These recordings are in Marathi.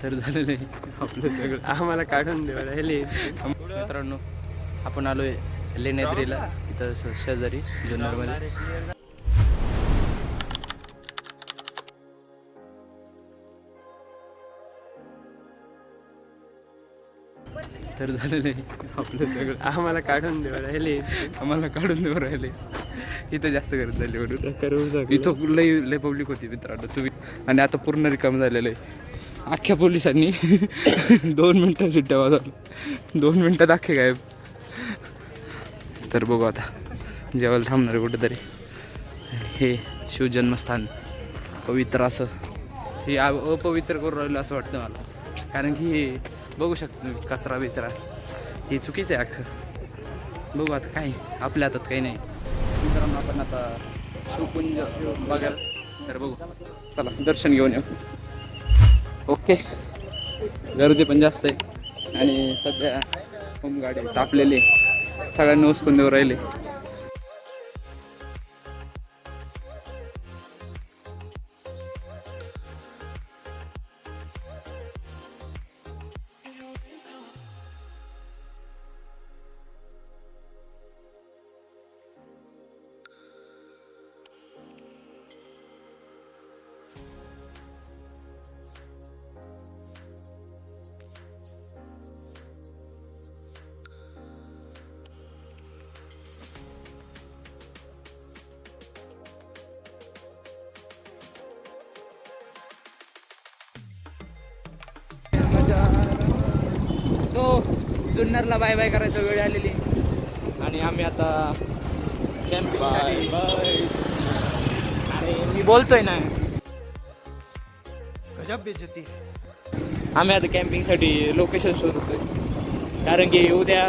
तर झालेलं आहे आपलं सगळं. आम्हाला काढून देऊ राहिले. मित्रांनो, आपण आलोय लेण्याद्रीला, तिथं शेजारी जुन्नरमध्ये. तर झालेलं आहे आपलं सगळं. आम्हाला काढून देऊ राहिले. आम्हाला काढून देऊ राहिले. इथं जास्त गरज झाली म्हणून करू इथं लय लय पब्लिक होती मित्रांनो तुम्ही. आणि आता पूर्ण रिकाम झालेलं आहे. अख्ख्या पोलिसांनी 2 मिनटं सुट्ट्या वाजवल्या. 2 मिनटात अख्खे गायब. तर बघू आता जेवायला थांबणार कुठेतरी. हे शिवजन्मस्थान पवित्र असं हे अपवित्र करून राहिलं असं वाटतं मला. कारण की हे बघू शकतो तुम्ही कचरा बिचरा हे चुकीचं आहे अख्खं. बघू आता काय आपल्या हातात काही नाही. मित्रांनो, आपण आता शिवकुंज बघायला तर बघू. चला दर्शन घेऊन येऊ. ओके. गर्दी पण जास्त आहे आणि सध्या होमगाडी तापलेली सगळ्यांना उचकून देऊ राहिले. तो जुन्नरला बाय बाय करायचा वेळ आलेली आणि आम्ही आता कॅम्पिंगसाठी. अरे मी बोलतोय ना. गजब बेइज्जती. आम्ही आता कॅम्पिंगसाठी लोकेशन शोधतोय. कारण की उद्या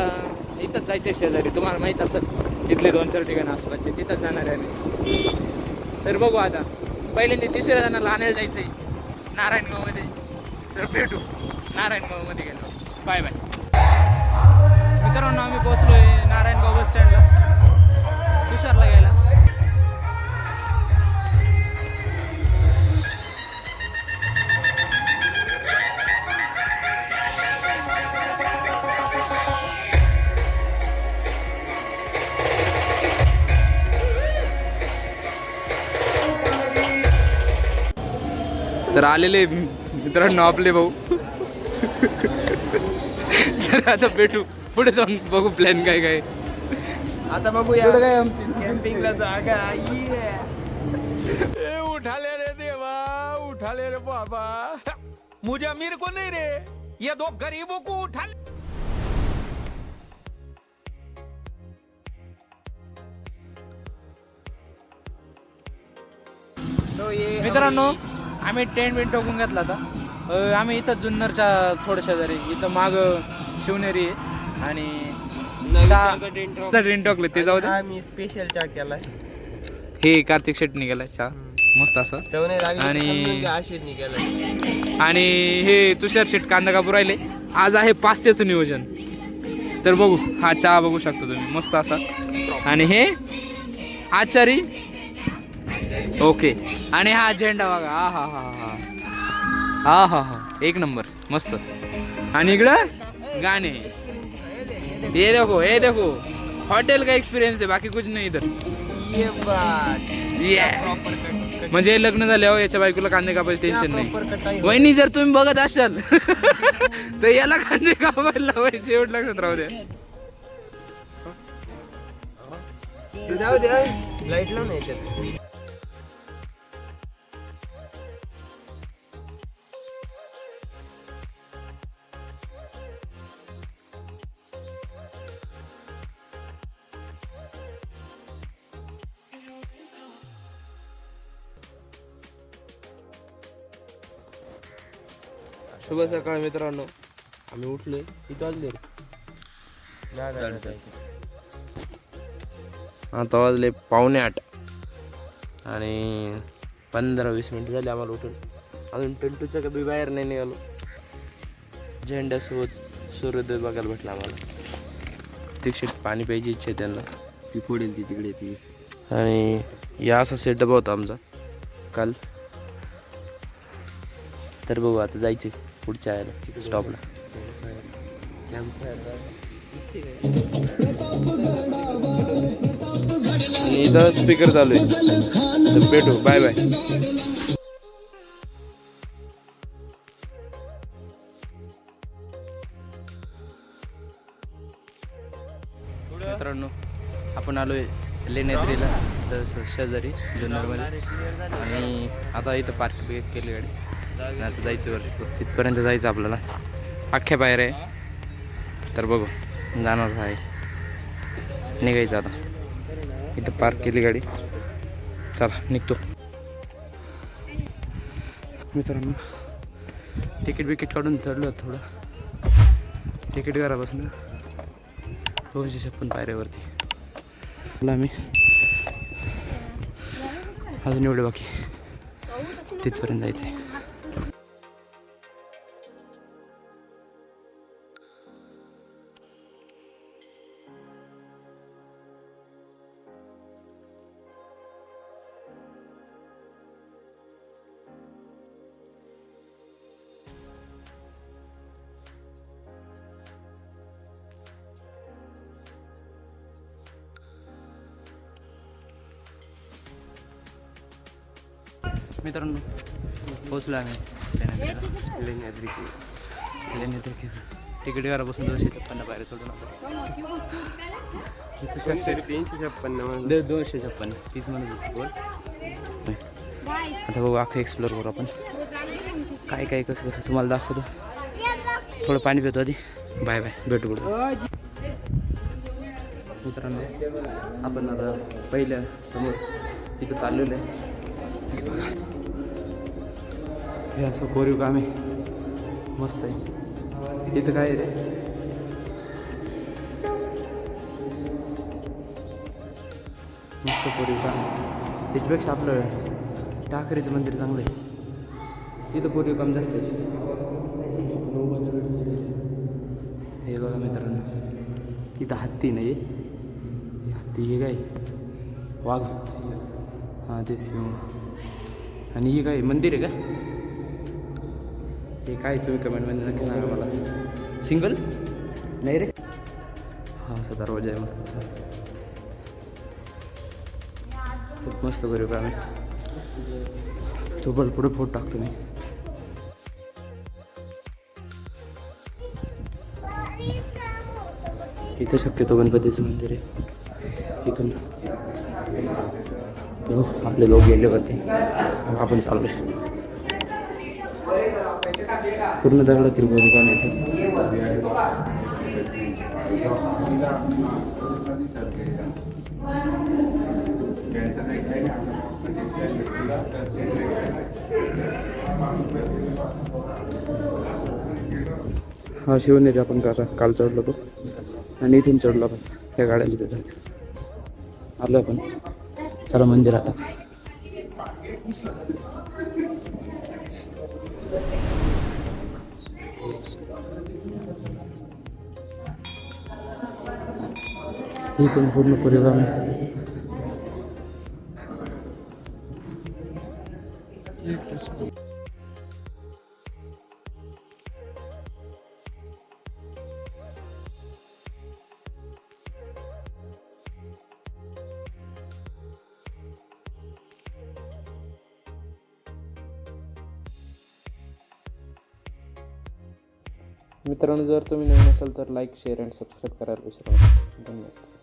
इथंच जायचं शेजारी. तुम्हाला माहीत असेल इथले 2-4 ठिकाणं आसपासचे तिथंच जाणार आहे आम्ही. तर बघू आता पहिल्यांदा 3ऱ्या जणाला आणायला जायचं आहे नारायणगावमध्ये. तर भेटू नारायणगावमध्ये गेलो. Bye bye. मित्रांनो, आम्ही पोहोचलोय नारायणगाव बस स्टँडला तुषारला गेला. तर आलेले मित्रांनो आपले भाऊ. तर आता भेटू पुढे जाऊन बघू प्लॅन काय काय. आता बघूया पुढे काय आमची कॅम्पिंगला जागा. उठाले रे देवा, उठाले रे बाबा. मुझे अमीर को नहीं रे, ये 2 गरीबों को उठा. मित्रांनो, आम्ही टेंट टोकून घेतला आता. आम्ही इथं जुन्नरच्या थोड्याशा जरी इथं माग शिवनेरी आहे आणि टेंट टोकले ते जाऊ दे. मी स्पेशल चहा केलाय. हे कार्तिक शेट्टी गेलाय चहा मस्त असं. चवणे लागली आणि आशिष निघाला. आणि हे तुषार शेट कांदा कापूर राहिले. आज आहे पास्त्याचं नियोजन. तर बघू हा चहा बघू शकतो तुम्ही मस्त असा. आणि हे आचारी. ओके. आणि हा झेंडा बघा. हा हा हा हा हा हा हा एक नंबर मस्त. आणि इकडं गाणे. ये देखो हॉटेल का एक्सपिरियन्स आहे, बाकी कुछ नाही इधर. म्हणजे लग्न झाल्यावर याच्या बायकोला कांदे कापायचं टेन्शन नाही. वहिनी जर तुम्ही बघत असाल तर याला कांदे कापायला लावायचे एवढं लक्षात राहू द्या. जाऊ द्या लाईट लावून याच्यात. शुभ सकाळ मित्रांनो. आम्ही उठलोय. किती वाजले? आता वाजले 7:45 आणि 15-20 मिनिटं झाली आम्हाला उठून. अजून पिंटूच्या कधी बाहेर नाही निघालो. झेंड्यासोबत सूर्योदय बघायला भेटला आम्हाला. तिक्षित पाणी प्यायची इच्छा आहे त्यांना. ती फोडेल ती तिकडे ती. आणि या असा सेटअप होता आमचा काल. तर बघू आता जायचे पुढच्या यायला स्टॉपला. आणि इथं स्पीकर चालू आहे. तर भेटू. Bye bye. मित्रांनो आपण आलोय लेण्याद्रीला तर शेजारी जुन्नरमध्ये. आणि आता इथं पार्क केली गाडी आणि आता जायचं वरती. तिथपर्यंत जायचं आपल्याला. अख्ख्या बाहेर आहे तर बघू जाणार आहे. निघायचं आता. इथं पार्क केली गाडी. चला निघतो. मित्रांनो तिकीट बिकीट काढून चढलो थोडं. तिकीट घरापासून 256 पायऱ्यावरती आम्ही. अजून एवढे बाकी तिथपर्यंत जायचं आहे. मित्रांनो पोचलो आम्ही लेण्याद्री. तिकीट घरापासून 256 पायऱ्या चढून आलो. 256 तीच म्हणत बोल. आता बघू अख्खं एक्सप्लोर करू आपण. काय काय कसं कसं तुम्हाला दाखवतो. थोडं पाणी पितो आधी. Bye bye. भेटू पुढं. मित्रांनो आपण आता पहिल्या समोर इथं चाललेलं आहे. हे असं कोरीव काम आहे. मस्त आहे. इथं काय आहे रे. मस्त कोरीव काम आहे. त्याच्यापेक्षा आपलं टाकरीचं मंदिर चांगलं आहे. तिथं कोरीव काम जास्त आहे. हे बघा मित्रांनो इथं हत्ती नाही. हे हत्ती हे काय वाघ. हां ते सिंह. आणि हे काय मंदिर आहे का. हे काय तुम्ही कमेंटमध्ये नक्की सांगा मला. सिंगल नाही रे. हा असा दरवाजा आहे मस्त. खूप मस्त बरं काम आहे. तो बल पुढे फोटो टाकतो मी. इथं शक्यतो गणपतीचं मंदिर आहे. इथून आपले लोक गेल्यावरती आपण चाललोय. पूर्ण दगडातील गोरीकाम येते. हा शिवनेरी आपण काल चढलो तो. आणि इथून चढलो आपण त्या गाड्याला. तिथं आलो आपण. चला मंदिरात. ही पण पूर्ण परिवार आहे. मित्रांनो जर तुम्ही नवीन असाल तर लाईक शेअर अँड सबस्क्राईब करायला विसरू नका. धन्यवाद.